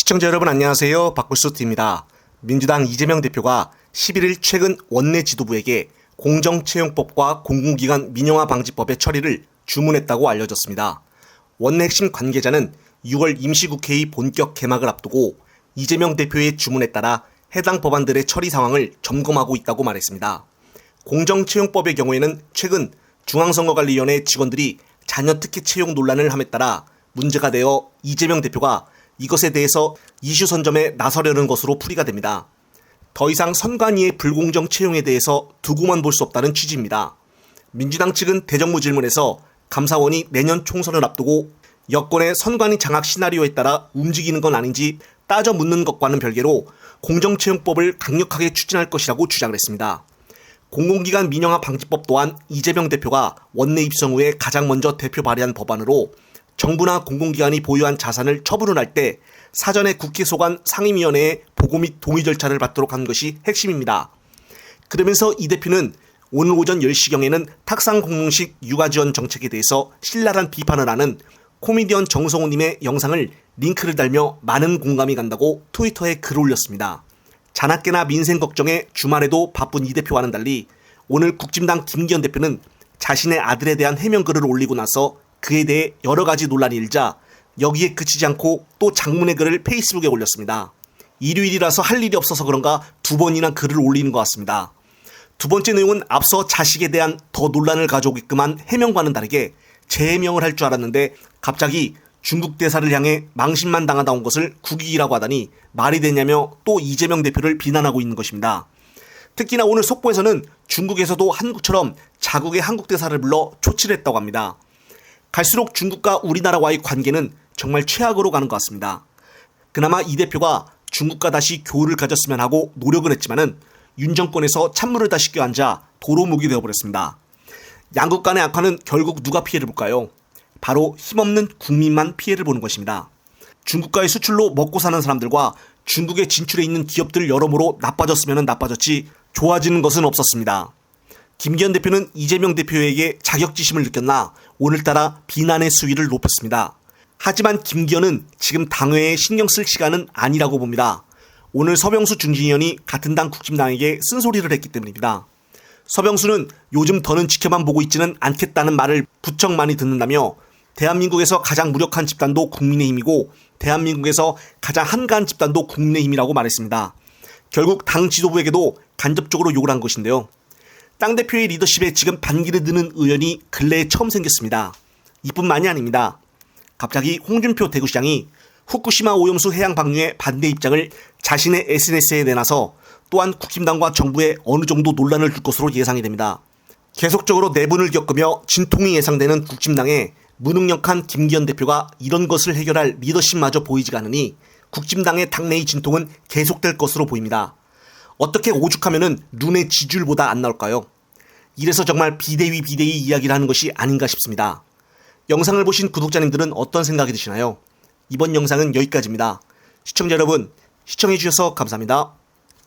시청자 여러분 안녕하세요. 박굴수TV입니다. 민주당 이재명 대표가 11일 최근 원내 지도부에게 공정채용법과 공공기관 민영화 방지법의 처리를 주문했다고 알려졌습니다. 원내 핵심 관계자는 6월 임시국회의 본격 개막을 앞두고 이재명 대표의 주문에 따라 해당 법안들의 처리 상황을 점검하고 있다고 말했습니다. 공정채용법의 경우에는 최근 중앙선거관리위원회 직원들이 자녀 특혜 채용 논란을 함에 따라 문제가 되어 이재명 대표가 이것에 대해서 이슈 선점에 나서려는 것으로 풀이가 됩니다. 더 이상 선관위의 불공정 채용에 대해서 두고만 볼 수 없다는 취지입니다. 민주당 측은 대정부 질문에서 감사원이 내년 총선을 앞두고 여권의 선관위 장악 시나리오에 따라 움직이는 건 아닌지 따져 묻는 것과는 별개로 공정채용법을 강력하게 추진할 것이라고 주장을 했습니다. 공공기관 민영화 방지법 또한 이재명 대표가 원내 입성 후에 가장 먼저 대표 발의한 법안으로 정부나 공공기관이 보유한 자산을 처분을 할 때 사전에 국회 소관 상임위원회의 보고 및 동의 절차를 받도록 한 것이 핵심입니다. 그러면서 이 대표는 오늘 오전 10시경에는 탁상 공무식 육아지원 정책에 대해서 신랄한 비판을 하는 코미디언 정성호님의 영상을 링크를 달며 많은 공감이 간다고 트위터에 글을 올렸습니다. 자나깨나 민생 걱정에 주말에도 바쁜 이 대표와는 달리 오늘 국진당 김기현 대표는 자신의 아들에 대한 해명글을 올리고 나서 그에 대해 여러 가지 논란이 일자 여기에 그치지 않고 또 장문의 글을 페이스북에 올렸습니다. 일요일이라서 할 일이 없어서 그런가 두 번이나 글을 올리는 것 같습니다. 두 번째 내용은 앞서 자식에 대한 더 논란을 가져오게끔 한 해명과는 다르게 재해명을 할 줄 알았는데 갑자기 중국 대사를 향해 망신만 당하다 온 것을 국익이라고 하다니 말이 되냐며 또 이재명 대표를 비난하고 있는 것입니다. 특히나 오늘 속보에서는 중국에서도 한국처럼 자국의 한국 대사를 불러 초치를 했다고 합니다. 갈수록 중국과 우리나라와의 관계는 정말 최악으로 가는 것 같습니다. 그나마 이 대표가 중국과 다시 교류를 가졌으면 하고 노력을 했지만은 윤 정권에서 찬물을 다시 껴앉아 도로묵이 되어버렸습니다. 양국 간의 악화는 결국 누가 피해를 볼까요? 바로 힘없는 국민만 피해를 보는 것입니다. 중국과의 수출로 먹고 사는 사람들과 중국에 진출해 있는 기업들 여러모로 나빠졌으면 나빠졌지 좋아지는 것은 없었습니다. 김기현 대표는 이재명 대표에게 자격지심을 느꼈나 오늘따라 비난의 수위를 높였습니다. 하지만 김기현은 지금 당회에 신경 쓸 시간은 아니라고 봅니다. 오늘 서병수 중진위원이 같은 당 국힘당에게 쓴소리를 했기 때문입니다. 서병수는 요즘 더는 지켜만 보고 있지는 않겠다는 말을 부쩍 많이 듣는다며 대한민국에서 가장 무력한 집단도 국민의힘이고 대한민국에서 가장 한가한 집단도 국민의힘이라고 말했습니다. 결국 당 지도부에게도 간접적으로 욕을 한 것인데요. 당대표의 리더십에 지금 반기를 드는 의원이 근래에 처음 생겼습니다. 이뿐만이 아닙니다. 갑자기 홍준표 대구시장이 후쿠시마 오염수 해양 방류에 반대 입장을 자신의 SNS에 내놔서 또한 국힘당과 정부에 어느 정도 논란을 줄 것으로 예상이 됩니다. 계속적으로 내분을 겪으며 진통이 예상되는 국힘당에 무능력한 김기현 대표가 이런 것을 해결할 리더십마저 보이지가 않으니 국힘당의 당내의 진통은 계속될 것으로 보입니다. 어떻게 오죽하면은 눈의 지줄보다 안 나올까요? 이래서 정말 비대위 이야기를 하는 것이 아닌가 싶습니다. 영상을 보신 구독자님들은 어떤 생각이 드시나요? 이번 영상은 여기까지입니다. 시청자 여러분, 시청해주셔서 감사합니다.